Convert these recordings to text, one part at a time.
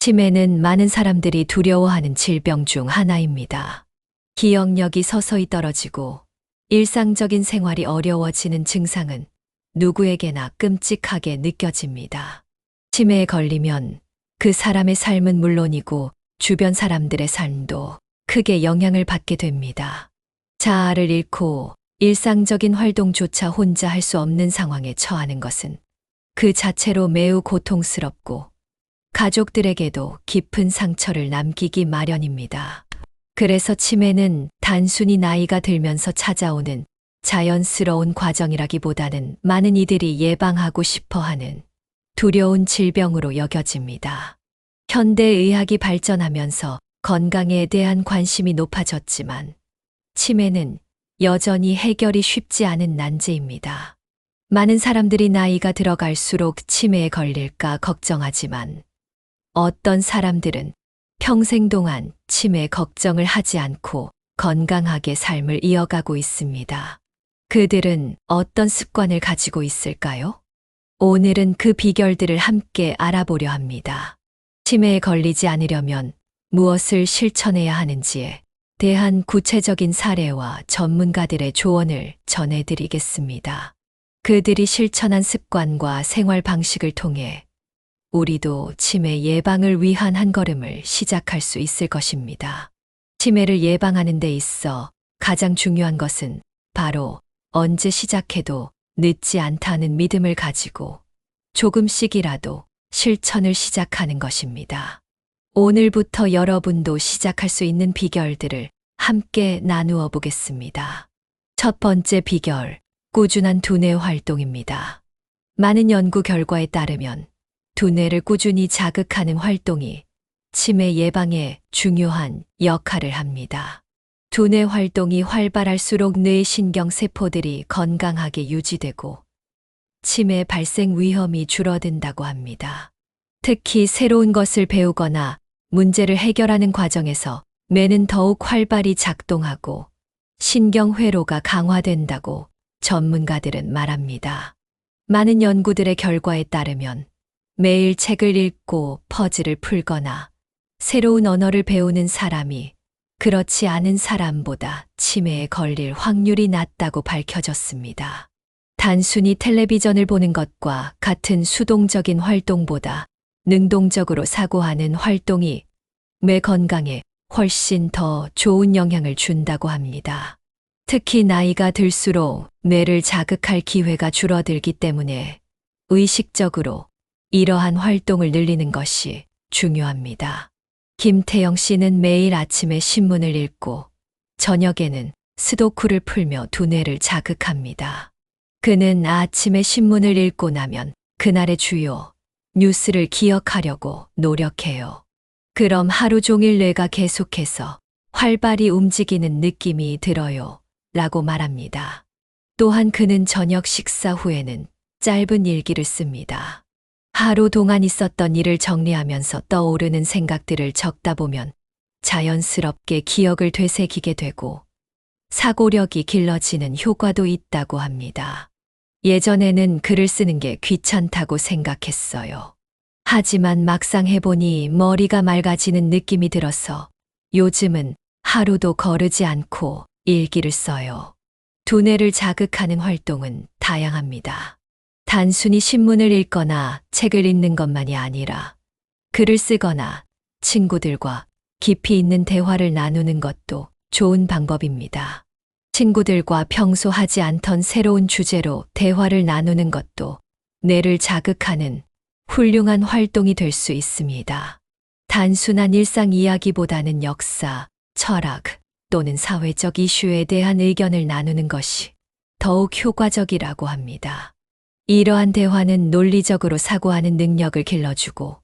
치매는 많은 사람들이 두려워하는 질병 중 하나입니다. 기억력이 서서히 떨어지고 일상적인 생활이 어려워지는 증상은 누구에게나 끔찍하게 느껴집니다. 치매에 걸리면 그 사람의 삶은 물론이고 주변 사람들의 삶도 크게 영향을 받게 됩니다. 자아를 잃고 일상적인 활동조차 혼자 할 수 없는 상황에 처하는 것은 그 자체로 매우 고통스럽고 가족들에게도 깊은 상처를 남기기 마련입니다. 그래서 치매는 단순히 나이가 들면서 찾아오는 자연스러운 과정이라기보다는 많은 이들이 예방하고 싶어 하는 두려운 질병으로 여겨집니다. 현대의학이 발전하면서 건강에 대한 관심이 높아졌지만 치매는 여전히 해결이 쉽지 않은 난제입니다. 많은 사람들이 나이가 들어갈수록 치매에 걸릴까 걱정하지만 어떤 사람들은 평생 동안 치매 걱정을 하지 않고 건강하게 삶을 이어가고 있습니다. 그들은 어떤 습관을 가지고 있을까요? 오늘은 그 비결들을 함께 알아보려 합니다. 치매에 걸리지 않으려면 무엇을 실천해야 하는지에 대한 구체적인 사례와 전문가들의 조언을 전해드리겠습니다. 그들이 실천한 습관과 생활 방식을 통해 우리도 치매 예방을 위한 한 걸음을 시작할 수 있을 것입니다. 치매를 예방하는 데 있어 가장 중요한 것은 바로 언제 시작해도 늦지 않다는 믿음을 가지고 조금씩이라도 실천을 시작하는 것입니다. 오늘부터 여러분도 시작할 수 있는 비결들을 함께 나누어 보겠습니다. 첫 번째 비결, 꾸준한 두뇌 활동입니다. 많은 연구 결과에 따르면 두뇌를 꾸준히 자극하는 활동이 치매 예방에 중요한 역할을 합니다. 두뇌 활동이 활발할수록 뇌 신경세포들이 건강하게 유지되고 치매 발생 위험이 줄어든다고 합니다. 특히 새로운 것을 배우거나 문제를 해결하는 과정에서 뇌는 더욱 활발히 작동하고 신경회로가 강화된다고 전문가들은 말합니다. 많은 연구들의 결과에 따르면 매일 책을 읽고 퍼즐을 풀거나 새로운 언어를 배우는 사람이 그렇지 않은 사람보다 치매에 걸릴 확률이 낮다고 밝혀졌습니다. 단순히 텔레비전을 보는 것과 같은 수동적인 활동보다 능동적으로 사고하는 활동이 뇌 건강에 훨씬 더 좋은 영향을 준다고 합니다. 특히 나이가 들수록 뇌를 자극할 기회가 줄어들기 때문에 의식적으로 이러한 활동을 늘리는 것이 중요합니다. 김태영 씨는 매일 아침에 신문을 읽고 저녁에는 스도쿠를 풀며 두뇌를 자극합니다. 그는 아침에 신문을 읽고 나면 그날의 주요 뉴스를 기억하려고 노력해요. 그럼 하루 종일 뇌가 계속해서 활발히 움직이는 느낌이 들어요. 라고 말합니다. 또한 그는 저녁 식사 후에는 짧은 일기를 씁니다. 하루 동안 있었던 일을 정리하면서 떠오르는 생각들을 적다 보면 자연스럽게 기억을 되새기게 되고 사고력이 길러지는 효과도 있다고 합니다. 예전에는 글을 쓰는 게 귀찮다고 생각했어요. 하지만 막상 해보니 머리가 맑아지는 느낌이 들어서 요즘은 하루도 거르지 않고 일기를 써요. 두뇌를 자극하는 활동은 다양합니다. 단순히 신문을 읽거나 책을 읽는 것만이 아니라 글을 쓰거나 친구들과 깊이 있는 대화를 나누는 것도 좋은 방법입니다. 친구들과 평소 하지 않던 새로운 주제로 대화를 나누는 것도 뇌를 자극하는 훌륭한 활동이 될 수 있습니다. 단순한 일상 이야기보다는 역사, 철학 또는 사회적 이슈에 대한 의견을 나누는 것이 더욱 효과적이라고 합니다. 이러한 대화는 논리적으로 사고하는 능력을 길러주고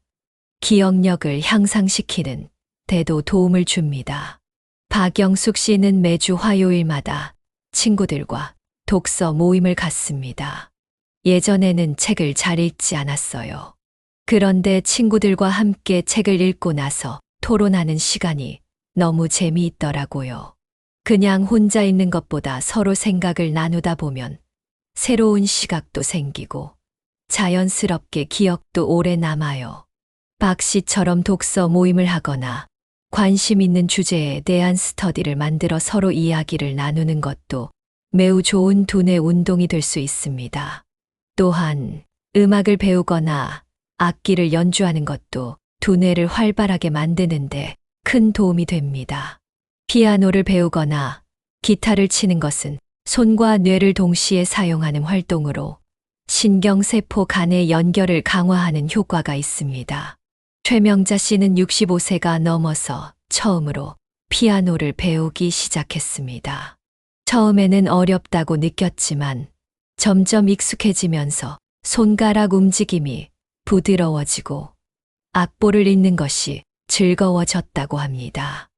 기억력을 향상시키는 데도 도움을 줍니다. 박영숙 씨는 매주 화요일마다 친구들과 독서 모임을 갖습니다. 예전에는 책을 잘 읽지 않았어요. 그런데 친구들과 함께 책을 읽고 나서 토론하는 시간이 너무 재미있더라고요. 그냥 혼자 있는 것보다 서로 생각을 나누다 보면 새로운 시각도 생기고 자연스럽게 기억도 오래 남아요. 박 씨처럼 독서 모임을 하거나 관심 있는 주제에 대한 스터디를 만들어 서로 이야기를 나누는 것도 매우 좋은 두뇌 운동이 될 수 있습니다. 또한 음악을 배우거나 악기를 연주하는 것도 두뇌를 활발하게 만드는데 큰 도움이 됩니다. 피아노를 배우거나 기타를 치는 것은 손과 뇌를 동시에 사용하는 활동으로 신경세포 간의 연결을 강화하는 효과가 있습니다. 최명자 씨는 65세가 넘어서 처음으로 피아노를 배우기 시작했습니다. 처음에는 어렵다고 느꼈지만 점점 익숙해지면서 손가락 움직임이 부드러워지고 악보를 읽는 것이 즐거워졌다고 합니다.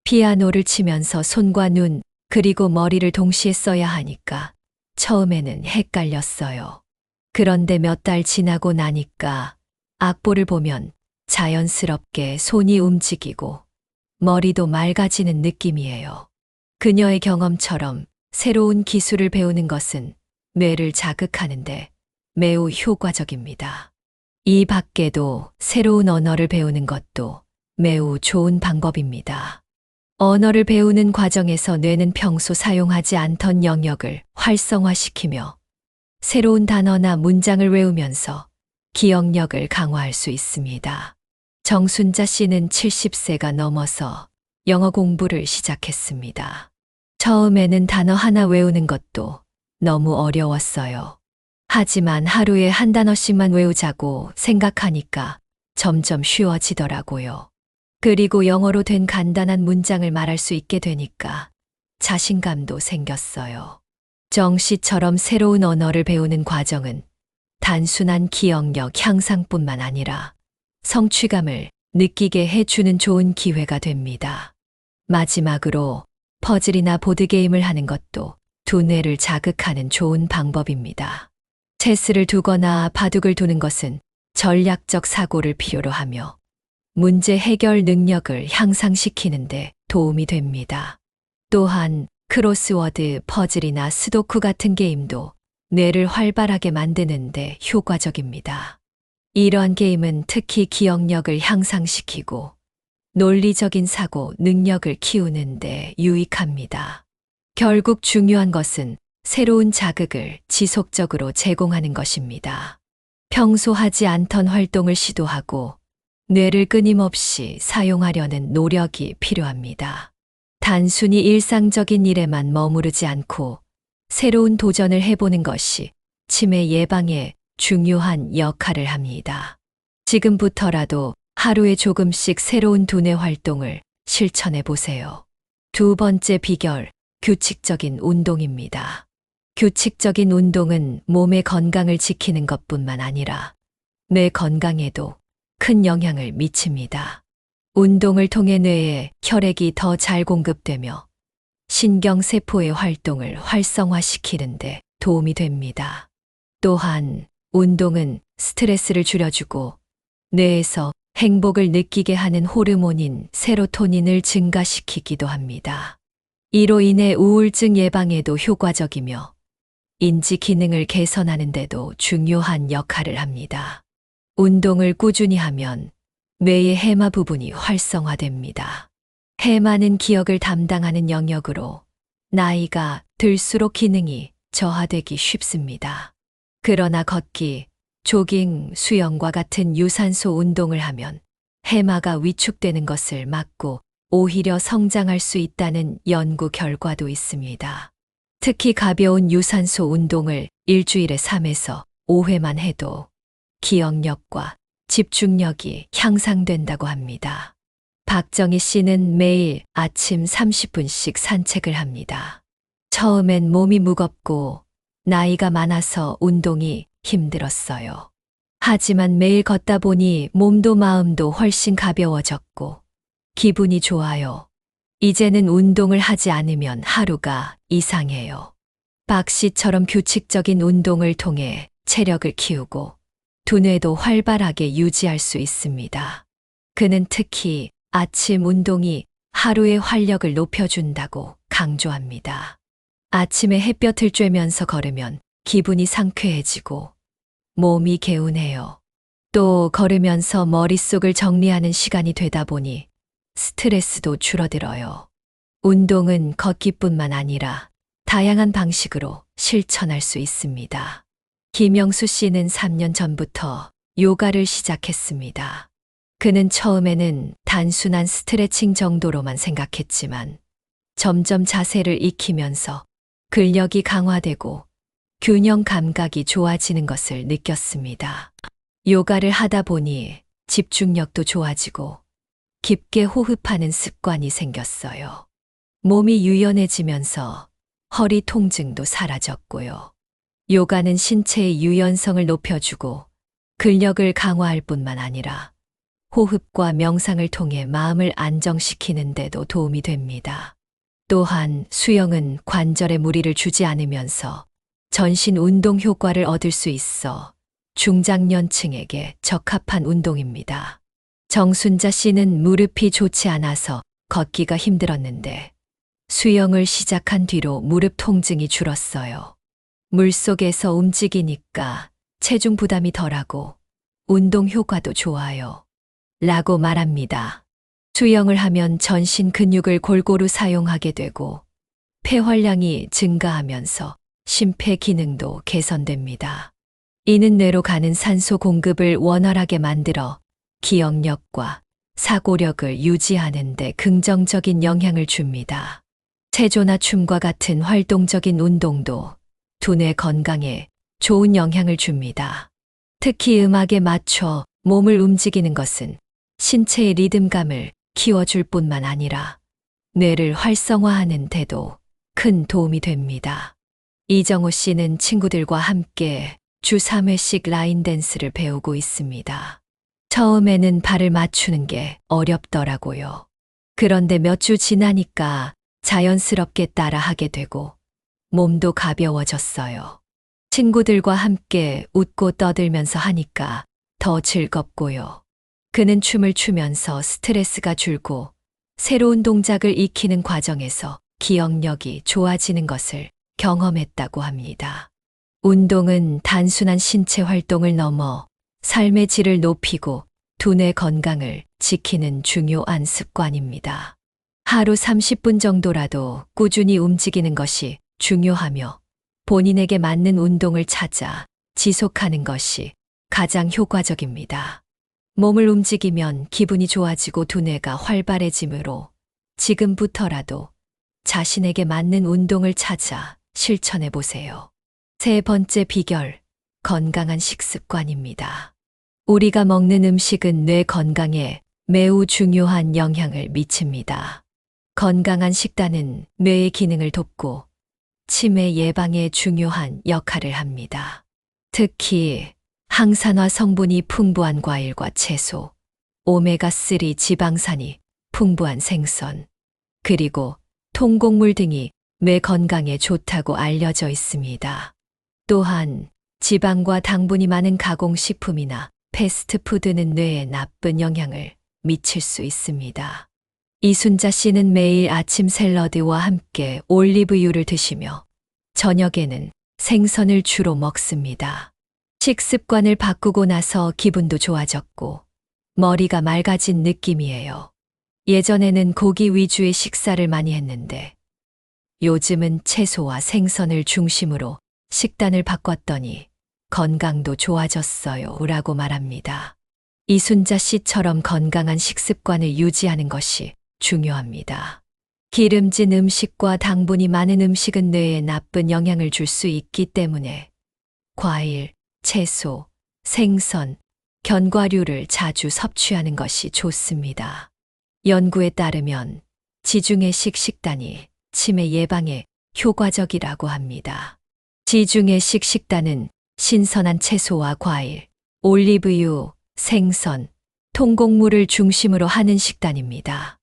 피아노를 치면서 손과 눈, 그리고 머리를 동시에 써야 하니까 처음에는 헷갈렸어요. 그런데 몇 달 지나고 나니까 악보를 보면 자연스럽게 손이 움직이고 머리도 맑아지는 느낌이에요. 그녀의 경험처럼 새로운 기술을 배우는 것은 뇌를 자극하는데 매우 효과적입니다. 이 밖에도 새로운 언어를 배우는 것도 매우 좋은 방법입니다. 언어를 배우는 과정에서 뇌는 평소 사용하지 않던 영역을 활성화시키며 새로운 단어나 문장을 외우면서 기억력을 강화할 수 있습니다. 정순자 씨는 70세가 넘어서 영어 공부를 시작했습니다. 처음에는 단어 하나 외우는 것도 너무 어려웠어요. 하지만 하루에 한 단어씩만 외우자고 생각하니까 점점 쉬워지더라고요. 그리고 영어로 된 간단한 문장을 말할 수 있게 되니까 자신감도 생겼어요. 정 씨처럼 새로운 언어를 배우는 과정은 단순한 기억력 향상뿐만 아니라 성취감을 느끼게 해주는 좋은 기회가 됩니다. 마지막으로 퍼즐이나 보드게임을 하는 것도 두뇌를 자극하는 좋은 방법입니다. 체스를 두거나 바둑을 두는 것은 전략적 사고를 필요로 하며 문제 해결 능력을 향상시키는데 도움이 됩니다. 또한 크로스워드, 퍼즐이나 스도쿠 같은 게임도 뇌를 활발하게 만드는데 효과적입니다. 이러한 게임은 특히 기억력을 향상시키고 논리적인 사고 능력을 키우는데 유익합니다. 결국 중요한 것은 새로운 자극을 지속적으로 제공하는 것입니다. 평소 하지 않던 활동을 시도하고 뇌를 끊임없이 사용하려는 노력이 필요합니다. 단순히 일상적인 일에만 머무르지 않고 새로운 도전을 해보는 것이 치매 예방에 중요한 역할을 합니다. 지금부터라도 하루에 조금씩 새로운 두뇌 활동을 실천해 보세요. 두 번째 비결, 규칙적인 운동입니다. 규칙적인 운동은 몸의 건강을 지키는 것뿐만 아니라 뇌 건강에도 큰 영향을 미칩니다. 운동을 통해 뇌에 혈액이 더 잘 공급되며 신경세포의 활동을 활성화시키는데 도움이 됩니다. 또한 운동은 스트레스를 줄여주고 뇌에서 행복을 느끼게 하는 호르몬인 세로토닌을 증가시키기도 합니다. 이로 인해 우울증 예방에도 효과적이며 인지 기능을 개선하는 데도 중요한 역할을 합니다. 운동을 꾸준히 하면 뇌의 해마 부분이 활성화됩니다. 해마는 기억을 담당하는 영역으로 나이가 들수록 기능이 저하되기 쉽습니다. 그러나 걷기, 조깅, 수영과 같은 유산소 운동을 하면 해마가 위축되는 것을 막고 오히려 성장할 수 있다는 연구 결과도 있습니다. 특히 가벼운 유산소 운동을 일주일에 3에서 5회만 해도 기억력과 집중력이 향상된다고 합니다. 박정희 씨는 매일 아침 30분씩 산책을 합니다. 처음엔 몸이 무겁고 나이가 많아서 운동이 힘들었어요. 하지만 매일 걷다 보니 몸도 마음도 훨씬 가벼워졌고 기분이 좋아요. 이제는 운동을 하지 않으면 하루가 이상해요. 박 씨처럼 규칙적인 운동을 통해 체력을 키우고 두뇌도 활발하게 유지할 수 있습니다. 그는 특히 아침 운동이 하루의 활력을 높여준다고 강조합니다. 아침에 햇볕을 쬐면서 걸으면 기분이 상쾌해지고 몸이 개운해요. 또 걸으면서 머릿속을 정리하는 시간이 되다 보니 스트레스도 줄어들어요. 운동은 걷기뿐만 아니라 다양한 방식으로 실천할 수 있습니다. 김영수 씨는 3년 전부터 요가를 시작했습니다. 그는 처음에는 단순한 스트레칭 정도로만 생각했지만 점점 자세를 익히면서 근력이 강화되고 균형 감각이 좋아지는 것을 느꼈습니다. 요가를 하다 보니 집중력도 좋아지고 깊게 호흡하는 습관이 생겼어요. 몸이 유연해지면서 허리 통증도 사라졌고요. 요가는 신체의 유연성을 높여주고 근력을 강화할 뿐만 아니라 호흡과 명상을 통해 마음을 안정시키는 데도 도움이 됩니다. 또한 수영은 관절에 무리를 주지 않으면서 전신 운동 효과를 얻을 수 있어 중장년층에게 적합한 운동입니다. 정순자 씨는 무릎이 좋지 않아서 걷기가 힘들었는데 수영을 시작한 뒤로 무릎 통증이 줄었어요. 물속에서 움직이니까 체중 부담이 덜하고 운동 효과도 좋아요. 라고 말합니다. 수영을 하면 전신 근육을 골고루 사용하게 되고 폐활량이 증가하면서 심폐 기능도 개선됩니다. 이는 뇌로 가는 산소 공급을 원활하게 만들어 기억력과 사고력을 유지하는 데 긍정적인 영향을 줍니다. 체조나 춤과 같은 활동적인 운동도 두뇌 건강에 좋은 영향을 줍니다. 특히 음악에 맞춰 몸을 움직이는 것은 신체의 리듬감을 키워줄 뿐만 아니라 뇌를 활성화하는 데도 큰 도움이 됩니다. 이정호 씨는 친구들과 함께 주 3회씩 라인 댄스를 배우고 있습니다. 처음에는 발을 맞추는 게 어렵더라고요. 그런데 몇 주 지나니까 자연스럽게 따라 하게 되고 몸도 가벼워졌어요. 친구들과 함께 웃고 떠들면서 하니까 더 즐겁고요. 그는 춤을 추면서 스트레스가 줄고 새로운 동작을 익히는 과정에서 기억력이 좋아지는 것을 경험했다고 합니다. 운동은 단순한 신체 활동을 넘어 삶의 질을 높이고 두뇌 건강을 지키는 중요한 습관입니다. 하루 30분 정도라도 꾸준히 움직이는 것이 중요하며 본인에게 맞는 운동을 찾아 지속하는 것이 가장 효과적입니다. 몸을 움직이면 기분이 좋아지고 두뇌가 활발해지므로 지금부터라도 자신에게 맞는 운동을 찾아 실천해 보세요. 세 번째 비결, 건강한 식습관입니다. 우리가 먹는 음식은 뇌 건강에 매우 중요한 영향을 미칩니다. 건강한 식단은 뇌의 기능을 돕고 치매 예방에 중요한 역할을 합니다. 특히 항산화 성분이 풍부한 과일과 채소, 오메가3 지방산이 풍부한 생선, 그리고 통곡물 등이 뇌 건강에 좋다고 알려져 있습니다. 또한 지방과 당분이 많은 가공식품이나 패스트푸드는 뇌에 나쁜 영향을 미칠 수 있습니다. 이순자 씨는 매일 아침 샐러드와 함께 올리브유를 드시며 저녁에는 생선을 주로 먹습니다. 식습관을 바꾸고 나서 기분도 좋아졌고 머리가 맑아진 느낌이에요. 예전에는 고기 위주의 식사를 많이 했는데 요즘은 채소와 생선을 중심으로 식단을 바꿨더니 건강도 좋아졌어요. 라고 말합니다. 이순자 씨처럼 건강한 식습관을 유지하는 것이 중요합니다. 기름진 음식과 당분이 많은 음식은 뇌에 나쁜 영향을 줄 수 있기 때문에 과일, 채소, 생선, 견과류를 자주 섭취하는 것이 좋습니다. 연구에 따르면 지중해식 식단이 치매 예방에 효과적이라고 합니다. 지중해식 식단은 신선한 채소와 과일, 올리브유, 생선, 통곡물을 중심으로 하는 식단입니다.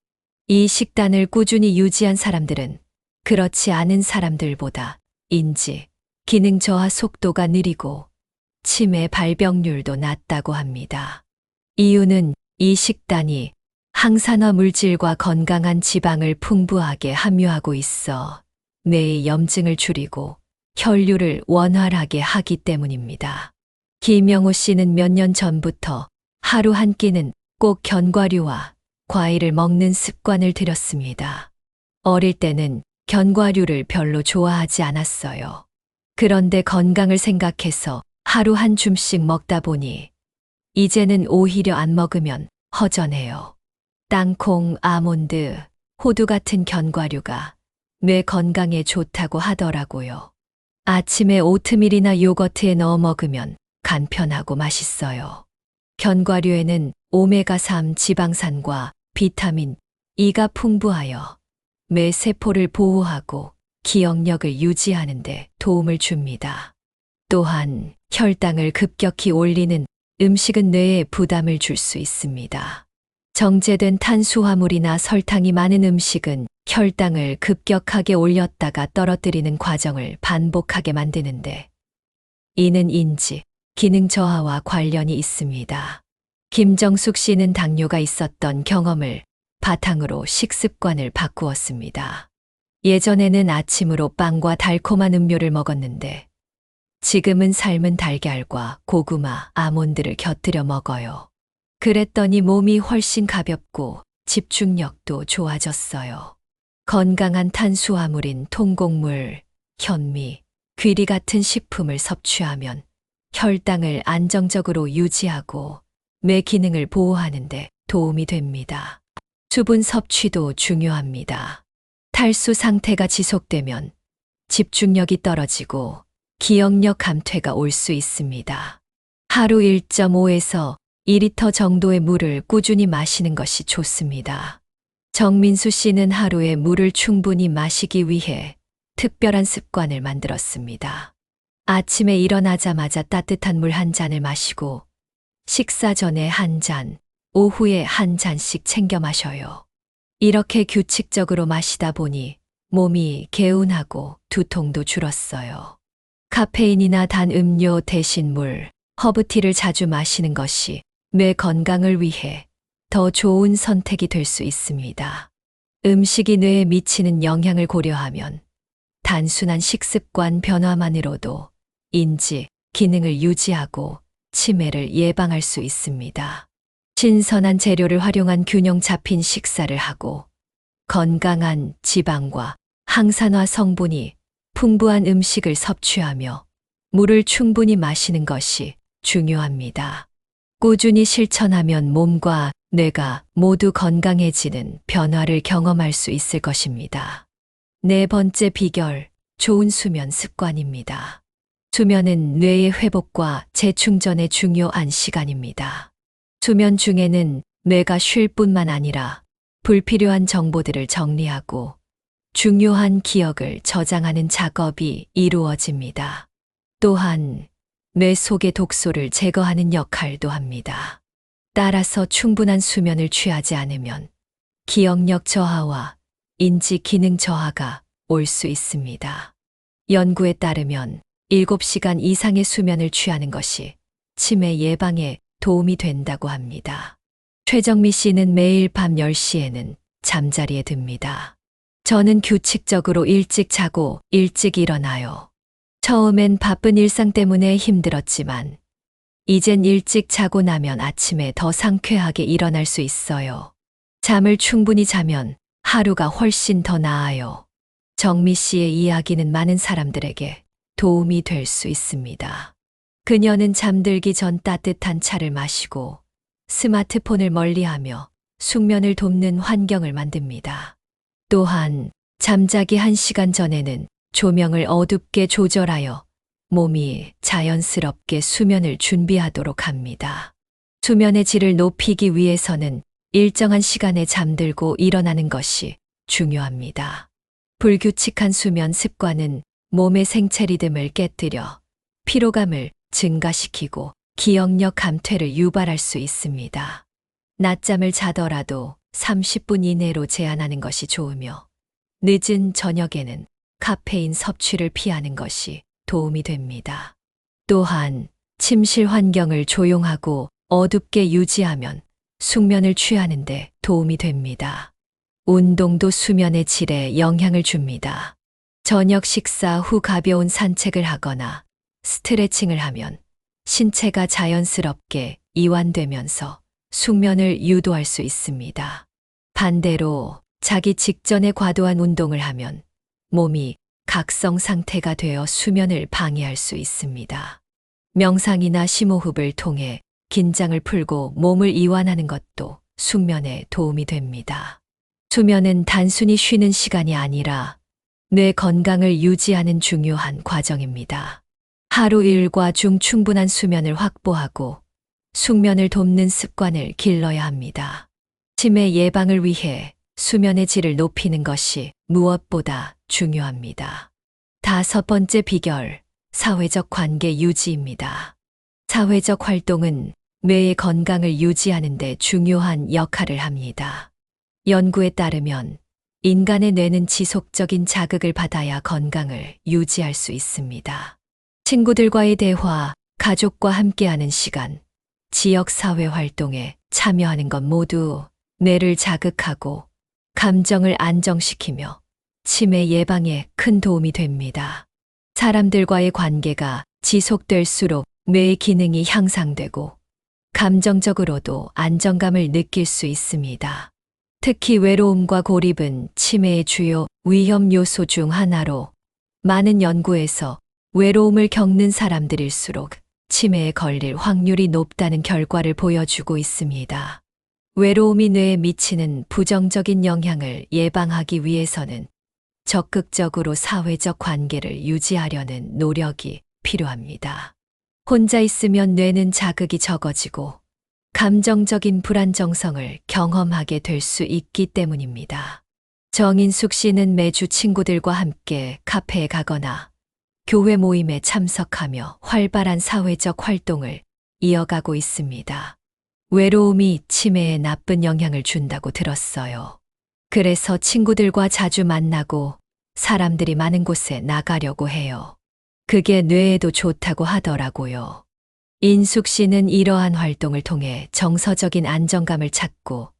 이 식단을 꾸준히 유지한 사람들은 그렇지 않은 사람들보다 인지, 기능 저하 속도가 느리고 치매 발병률도 낮다고 합니다. 이유는 이 식단이 항산화 물질과 건강한 지방을 풍부하게 함유하고 있어 뇌의 염증을 줄이고 혈류를 원활하게 하기 때문입니다. 김영호 씨는 몇 년 전부터 하루 한 끼는 꼭 견과류와 과일을 먹는 습관을 들였습니다. 어릴 때는 견과류를 별로 좋아하지 않았어요. 그런데 건강을 생각해서 하루 한 줌씩 먹다 보니 이제는 오히려 안 먹으면 허전해요. 땅콩, 아몬드, 호두 같은 견과류가 뇌 건강에 좋다고 하더라고요. 아침에 오트밀이나 요거트에 넣어 먹으면 간편하고 맛있어요. 견과류에는 오메가3 지방산과 비타민 E가 풍부하여 뇌 세포를 보호하고 기억력을 유지하는 데 도움을 줍니다. 또한 혈당을 급격히 올리는 음식은 뇌에 부담을 줄 수 있습니다. 정제된 탄수화물이나 설탕이 많은 음식은 혈당을 급격하게 올렸다가 떨어뜨리는 과정을 반복하게 만드는데 이는 인지, 기능 저하와 관련이 있습니다. 김정숙 씨는 당뇨가 있었던 경험을 바탕으로 식습관을 바꾸었습니다. 예전에는 아침으로 빵과 달콤한 음료를 먹었는데 지금은 삶은 달걀과 고구마, 아몬드를 곁들여 먹어요. 그랬더니 몸이 훨씬 가볍고 집중력도 좋아졌어요. 건강한 탄수화물인 통곡물, 현미, 귀리 같은 식품을 섭취하면 혈당을 안정적으로 유지하고 뇌 기능을 보호하는 데 도움이 됩니다. 수분 섭취도 중요합니다. 탈수 상태가 지속되면 집중력이 떨어지고 기억력 감퇴가 올 수 있습니다. 하루 1.5에서 2리터 정도의 물을 꾸준히 마시는 것이 좋습니다. 정민수 씨는 하루에 물을 충분히 마시기 위해 특별한 습관을 만들었습니다. 아침에 일어나자마자 따뜻한 물 한 잔을 마시고 식사 전에 한 잔, 오후에 한 잔씩 챙겨 마셔요. 이렇게 규칙적으로 마시다 보니 몸이 개운하고 두통도 줄었어요. 카페인이나 단 음료 대신 물, 허브티를 자주 마시는 것이 뇌 건강을 위해 더 좋은 선택이 될 수 있습니다. 음식이 뇌에 미치는 영향을 고려하면 단순한 식습관 변화만으로도 인지, 기능을 유지하고 치매를 예방할 수 있습니다. 신선한 재료를 활용한 균형 잡힌 식사를 하고 건강한 지방과 항산화 성분이 풍부한 음식을 섭취하며 물을 충분히 마시는 것이 중요합니다. 꾸준히 실천하면 몸과 뇌가 모두 건강해지는 변화를 경험할 수 있을 것입니다. 네 번째 비결, 좋은 수면 습관입니다. 수면은 뇌의 회복과 재충전에 중요한 시간입니다. 수면 중에는 뇌가 쉴 뿐만 아니라 불필요한 정보들을 정리하고 중요한 기억을 저장하는 작업이 이루어집니다. 또한 뇌 속의 독소를 제거하는 역할도 합니다. 따라서 충분한 수면을 취하지 않으면 기억력 저하와 인지 기능 저하가 올 수 있습니다. 연구에 따르면 7시간 이상의 수면을 취하는 것이 치매 예방에 도움이 된다고 합니다. 최정미 씨는 매일 밤 10시에는 잠자리에 듭니다. 저는 규칙적으로 일찍 자고 일찍 일어나요. 처음엔 바쁜 일상 때문에 힘들었지만 이젠 일찍 자고 나면 아침에 더 상쾌하게 일어날 수 있어요. 잠을 충분히 자면 하루가 훨씬 더 나아요. 정미 씨의 이야기는 많은 사람들에게 도움이 될 수 있습니다. 그녀는 잠들기 전 따뜻한 차를 마시고 스마트폰을 멀리하며 숙면을 돕는 환경을 만듭니다. 또한 잠자기 1시간 전에는 조명을 어둡게 조절하여 몸이 자연스럽게 수면을 준비하도록 합니다. 수면의 질을 높이기 위해서는 일정한 시간에 잠들고 일어나는 것이 중요합니다. 불규칙한 수면 습관은 몸의 생체 리듬을 깨뜨려 피로감을 증가시키고 기억력 감퇴를 유발할 수 있습니다. 낮잠을 자더라도 30분 이내로 제한하는 것이 좋으며 늦은 저녁에는 카페인 섭취를 피하는 것이 도움이 됩니다. 또한 침실 환경을 조용하고 어둡게 유지하면 숙면을 취하는 데 도움이 됩니다. 운동도 수면의 질에 영향을 줍니다. 저녁 식사 후 가벼운 산책을 하거나 스트레칭을 하면 신체가 자연스럽게 이완되면서 숙면을 유도할 수 있습니다. 반대로 자기 직전에 과도한 운동을 하면 몸이 각성 상태가 되어 수면을 방해할 수 있습니다. 명상이나 심호흡을 통해 긴장을 풀고 몸을 이완하는 것도 숙면에 도움이 됩니다. 수면은 단순히 쉬는 시간이 아니라 뇌 건강을 유지하는 중요한 과정입니다. 하루 일과 중 충분한 수면을 확보하고 숙면을 돕는 습관을 길러야 합니다. 치매 예방을 위해 수면의 질을 높이는 것이 무엇보다 중요합니다. 5번째 비결, 사회적 관계 유지입니다. 사회적 활동은 뇌의 건강을 유지하는 데 중요한 역할을 합니다. 연구에 따르면 인간의 뇌는 지속적인 자극을 받아야 건강을 유지할 수 있습니다. 친구들과의 대화, 가족과 함께하는 시간, 지역사회 활동에 참여하는 것 모두 뇌를 자극하고 감정을 안정시키며 치매 예방에 큰 도움이 됩니다. 사람들과의 관계가 지속될수록 뇌의 기능이 향상되고 감정적으로도 안정감을 느낄 수 있습니다. 특히 외로움과 고립은 치매의 주요 위험 요소 중 하나로 많은 연구에서 외로움을 겪는 사람들일수록 치매에 걸릴 확률이 높다는 결과를 보여주고 있습니다. 외로움이 뇌에 미치는 부정적인 영향을 예방하기 위해서는 적극적으로 사회적 관계를 유지하려는 노력이 필요합니다. 혼자 있으면 뇌는 자극이 적어지고 감정적인 불안정성을 경험하게 될 수 있기 때문입니다. 정인숙 씨는 매주 친구들과 함께 카페에 가거나 교회 모임에 참석하며 활발한 사회적 활동을 이어가고 있습니다. 외로움이 치매에 나쁜 영향을 준다고 들었어요. 그래서 친구들과 자주 만나고 사람들이 많은 곳에 나가려고 해요. 그게 뇌에도 좋다고 하더라고요. 인숙 씨는 이러한 활동을 통해 정서적인 안정감을 찾고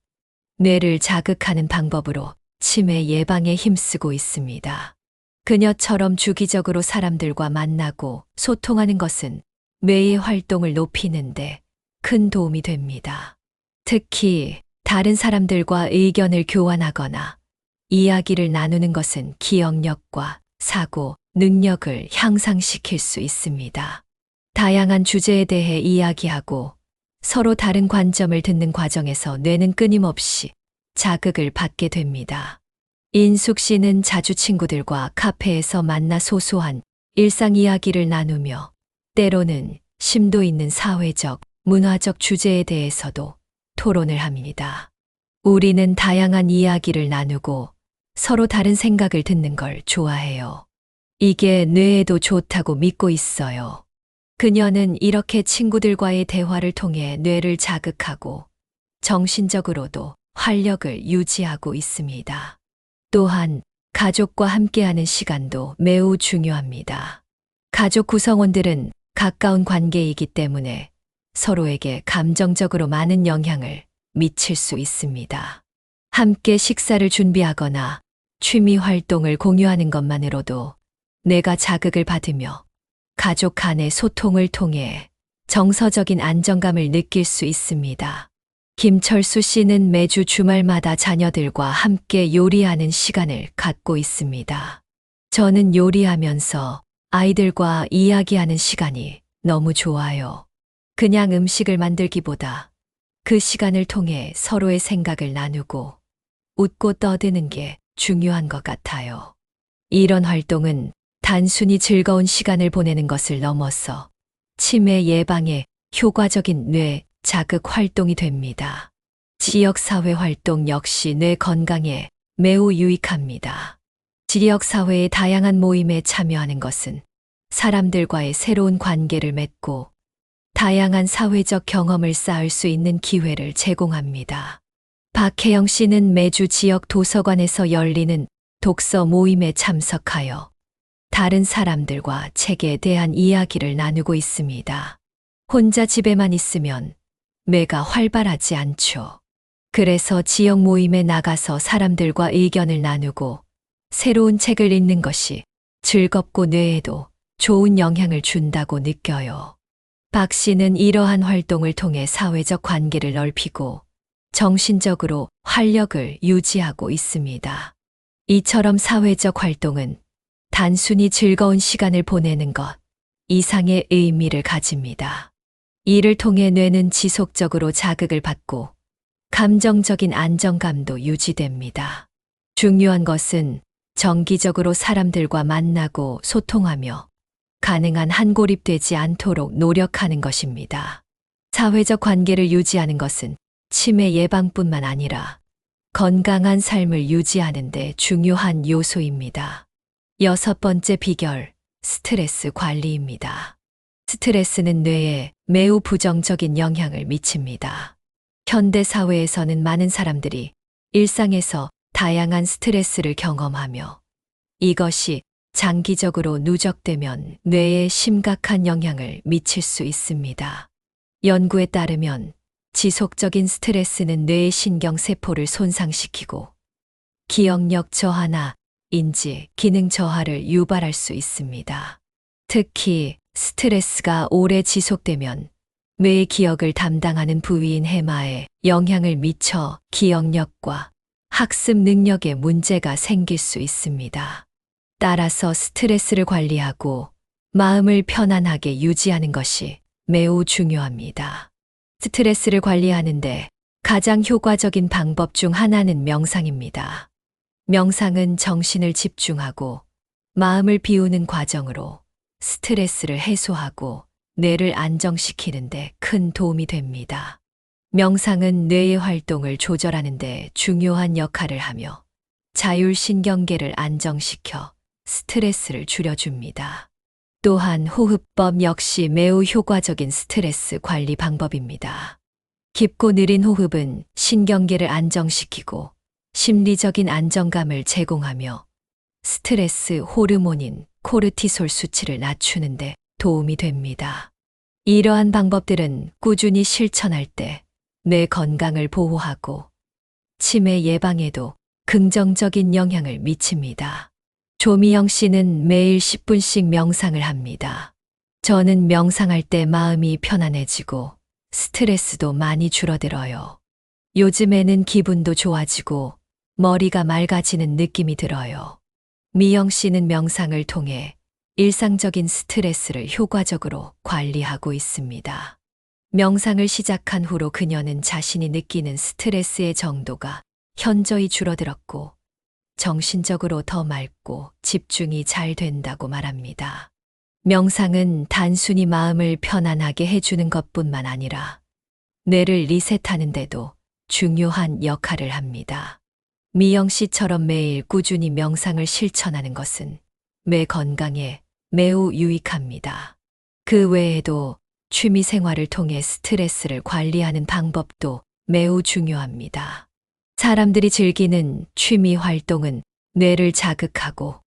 뇌를 자극하는 방법으로 치매 예방에 힘쓰고 있습니다. 그녀처럼 주기적으로 사람들과 만나고 소통하는 것은 뇌의 활동을 높이는데 큰 도움이 됩니다. 특히 다른 사람들과 의견을 교환하거나 이야기를 나누는 것은 기억력과 사고 능력을 향상시킬 수 있습니다. 다양한 주제에 대해 이야기하고 서로 다른 관점을 듣는 과정에서 뇌는 끊임없이 자극을 받게 됩니다. 인숙 씨는 자주 친구들과 카페에서 만나 소소한 일상 이야기를 나누며 때로는 심도 있는 사회적, 문화적 주제에 대해서도 토론을 합니다. 우리는 다양한 이야기를 나누고 서로 다른 생각을 듣는 걸 좋아해요. 이게 뇌에도 좋다고 믿고 있어요. 그녀는 이렇게 친구들과의 대화를 통해 뇌를 자극하고 정신적으로도 활력을 유지하고 있습니다. 또한 가족과 함께하는 시간도 매우 중요합니다. 가족 구성원들은 가까운 관계이기 때문에 서로에게 감정적으로 많은 영향을 미칠 수 있습니다. 함께 식사를 준비하거나 취미 활동을 공유하는 것만으로도 뇌가 자극을 받으며 가족 간의 소통을 통해 정서적인 안정감을 느낄 수 있습니다. 김철수 씨는 매주 주말마다 자녀들과 함께 요리하는 시간을 갖고 있습니다. 저는 요리하면서 아이들과 이야기하는 시간이 너무 좋아요. 그냥 음식을 만들기보다 그 시간을 통해 서로의 생각을 나누고 웃고 떠드는 게 중요한 것 같아요. 이런 활동은 단순히 즐거운 시간을 보내는 것을 넘어서 치매 예방에 효과적인 뇌 자극 활동이 됩니다. 지역사회 활동 역시 뇌 건강에 매우 유익합니다. 지역사회의 다양한 모임에 참여하는 것은 사람들과의 새로운 관계를 맺고 다양한 사회적 경험을 쌓을 수 있는 기회를 제공합니다. 박혜영 씨는 매주 지역 도서관에서 열리는 독서 모임에 참석하여 다른 사람들과 책에 대한 이야기를 나누고 있습니다. 혼자 집에만 있으면 뇌가 활발하지 않죠. 그래서 지역 모임에 나가서 사람들과 의견을 나누고 새로운 책을 읽는 것이 즐겁고 뇌에도 좋은 영향을 준다고 느껴요. 박 씨는 이러한 활동을 통해 사회적 관계를 넓히고 정신적으로 활력을 유지하고 있습니다. 이처럼 사회적 활동은 단순히 즐거운 시간을 보내는 것 이상의 의미를 가집니다. 이를 통해 뇌는 지속적으로 자극을 받고 감정적인 안정감도 유지됩니다. 중요한 것은 정기적으로 사람들과 만나고 소통하며 가능한 한 고립되지 않도록 노력하는 것입니다. 사회적 관계를 유지하는 것은 치매 예방뿐만 아니라 건강한 삶을 유지하는 데 중요한 요소입니다. 6번째 비결, 스트레스 관리입니다. 스트레스는 뇌에 매우 부정적인 영향을 미칩니다. 현대 사회에서는 많은 사람들이 일상에서 다양한 스트레스를 경험하며 이것이 장기적으로 누적되면 뇌에 심각한 영향을 미칠 수 있습니다. 연구에 따르면 지속적인 스트레스는 뇌의 신경세포를 손상시키고 기억력 저하나 인지 기능 저하를 유발할 수 있습니다. 특히 스트레스가 오래 지속되면 뇌의 기억을 담당하는 부위인 해마에 영향을 미쳐 기억력과 학습 능력에 문제가 생길 수 있습니다. 따라서 스트레스를 관리하고 마음을 편안하게 유지하는 것이 매우 중요합니다. 스트레스를 관리하는데 가장 효과적인 방법 중 하나는 명상입니다. 명상은 정신을 집중하고 마음을 비우는 과정으로 스트레스를 해소하고 뇌를 안정시키는 데 큰 도움이 됩니다. 명상은 뇌의 활동을 조절하는 데 중요한 역할을 하며 자율신경계를 안정시켜 스트레스를 줄여줍니다. 또한 호흡법 역시 매우 효과적인 스트레스 관리 방법입니다. 깊고 느린 호흡은 신경계를 안정시키고 심리적인 안정감을 제공하며 스트레스 호르몬인 코르티솔 수치를 낮추는 데 도움이 됩니다. 이러한 방법들은 꾸준히 실천할 때 뇌 건강을 보호하고 치매 예방에도 긍정적인 영향을 미칩니다. 조미영 씨는 매일 10분씩 명상을 합니다. 저는 명상할 때 마음이 편안해지고 스트레스도 많이 줄어들어요. 요즘에는 기분도 좋아지고 머리가 맑아지는 느낌이 들어요. 미영 씨는 명상을 통해 일상적인 스트레스를 효과적으로 관리하고 있습니다. 명상을 시작한 후로 그녀는 자신이 느끼는 스트레스의 정도가 현저히 줄어들었고 정신적으로 더 맑고 집중이 잘 된다고 말합니다. 명상은 단순히 마음을 편안하게 해주는 것뿐만 아니라 뇌를 리셋하는 데도 중요한 역할을 합니다. 미영 씨처럼 매일 꾸준히 명상을 실천하는 것은 뇌 건강에 매우 유익합니다. 그 외에도 취미 생활을 통해 스트레스를 관리하는 방법도 매우 중요합니다. 사람들이 즐기는 취미 활동은 뇌를 자극하고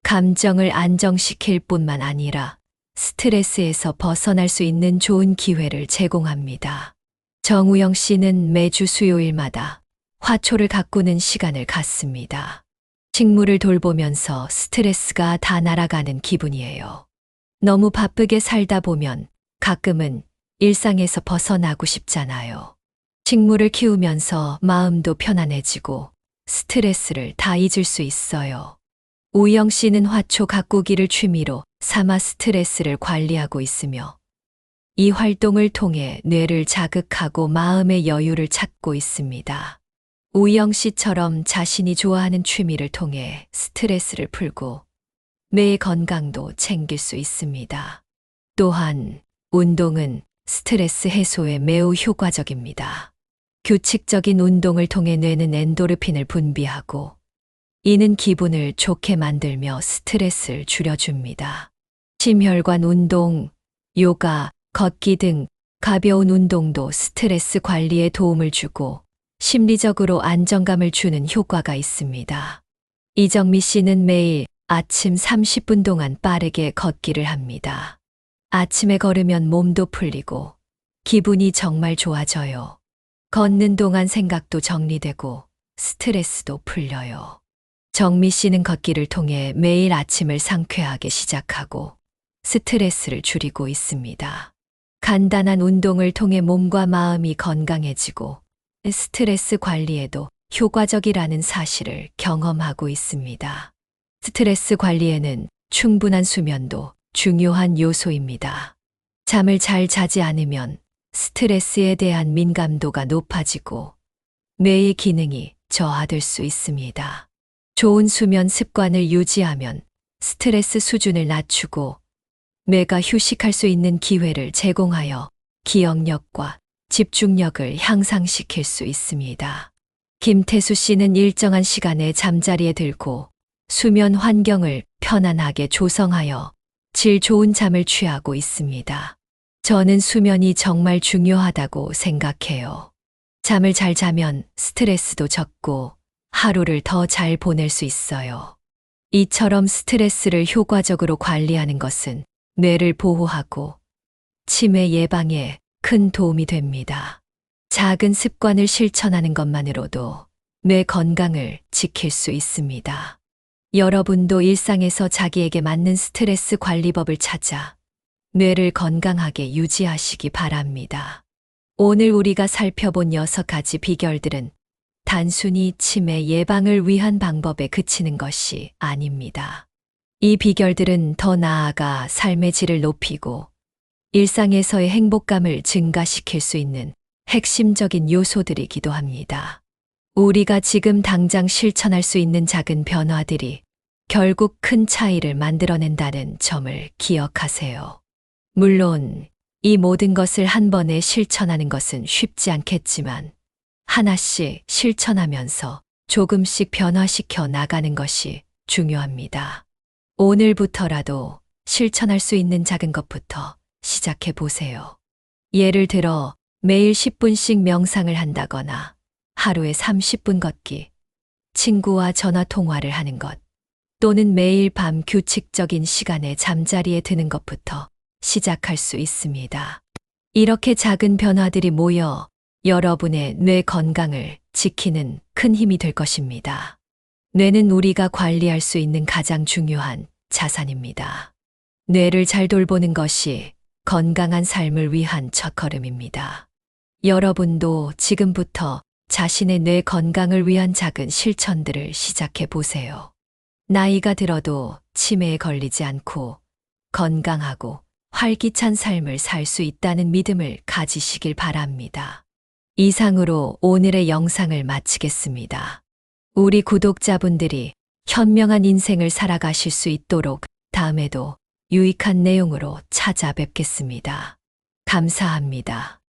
감정을 안정시킬 뿐만 아니라 스트레스에서 벗어날 수 있는 좋은 기회를 제공합니다. 정우영 씨는 매주 수요일마다 화초를 가꾸는 시간을 갖습니다. 식물을 돌보면서 스트레스가 다 날아가는 기분이에요. 너무 바쁘게 살다 보면 가끔은 일상에서 벗어나고 싶잖아요. 식물을 키우면서 마음도 편안해지고 스트레스를 다 잊을 수 있어요. 우영 씨는 화초 가꾸기를 취미로 삼아 스트레스를 관리하고 있으며 이 활동을 통해 뇌를 자극하고 마음의 여유를 찾고 있습니다. 우영 씨처럼 자신이 좋아하는 취미를 통해 스트레스를 풀고 뇌의 건강도 챙길 수 있습니다. 또한 운동은 스트레스 해소에 매우 효과적입니다. 규칙적인 운동을 통해 뇌는 엔도르핀을 분비하고 이는 기분을 좋게 만들며 스트레스를 줄여줍니다. 심혈관 운동, 요가, 걷기 등 가벼운 운동도 스트레스 관리에 도움을 주고 심리적으로 안정감을 주는 효과가 있습니다. 이정미 씨는 매일 아침 30분 동안 빠르게 걷기를 합니다. 아침에 걸으면 몸도 풀리고 기분이 정말 좋아져요. 걷는 동안 생각도 정리되고 스트레스도 풀려요. 정미 씨는 걷기를 통해 매일 아침을 상쾌하게 시작하고 스트레스를 줄이고 있습니다. 간단한 운동을 통해 몸과 마음이 건강해지고 스트레스 관리에도 효과적이라는 사실을 경험하고 있습니다. 스트레스 관리에는 충분한 수면도 중요한 요소입니다. 잠을 잘 자지 않으면 스트레스에 대한 민감도가 높아지고 뇌의 기능이 저하될 수 있습니다. 좋은 수면 습관을 유지하면 스트레스 수준을 낮추고 뇌가 휴식할 수 있는 기회를 제공하여 기억력과 집중력을 향상시킬 수 있습니다. 김태수 씨는 일정한 시간에 잠자리에 들고 수면 환경을 편안하게 조성하여 질 좋은 잠을 취하고 있습니다. 저는 수면이 정말 중요하다고 생각해요. 잠을 잘 자면 스트레스도 적고 하루를 더 잘 보낼 수 있어요. 이처럼 스트레스를 효과적으로 관리하는 것은 뇌를 보호하고 치매 예방에 큰 도움이 됩니다. 작은 습관을 실천하는 것만으로도 뇌 건강을 지킬 수 있습니다. 여러분도 일상에서 자기에게 맞는 스트레스 관리법을 찾아 뇌를 건강하게 유지하시기 바랍니다. 오늘 우리가 살펴본 6가지 비결들은 단순히 치매 예방을 위한 방법에 그치는 것이 아닙니다. 이 비결들은 더 나아가 삶의 질을 높이고 일상에서의 행복감을 증가시킬 수 있는 핵심적인 요소들이기도 합니다. 우리가 지금 당장 실천할 수 있는 작은 변화들이 결국 큰 차이를 만들어낸다는 점을 기억하세요. 물론 이 모든 것을 한 번에 실천하는 것은 쉽지 않겠지만 하나씩 실천하면서 조금씩 변화시켜 나가는 것이 중요합니다. 오늘부터라도 실천할 수 있는 작은 것부터 시작해 보세요. 예를 들어 매일 10분씩 명상을 한다거나 하루에 30분 걷기, 친구와 전화 통화를 하는 것, 또는 매일 밤 규칙적인 시간에 잠자리에 드는 것부터 시작할 수 있습니다. 이렇게 작은 변화들이 모여 여러분의 뇌 건강을 지키는 큰 힘이 될 것입니다. 뇌는 우리가 관리할 수 있는 가장 중요한 자산입니다. 뇌를 잘 돌보는 것이 건강한 삶을 위한 첫걸음입니다. 여러분도 지금부터 자신의 뇌 건강을 위한 작은 실천들을 시작해 보세요. 나이가 들어도 치매에 걸리지 않고 건강하고 활기찬 삶을 살 수 있다는 믿음을 가지시길 바랍니다. 이상으로 오늘의 영상을 마치겠습니다. 우리 구독자분들이 현명한 인생을 살아가실 수 있도록 다음에도 유익한 내용으로 찾아뵙겠습니다. 감사합니다.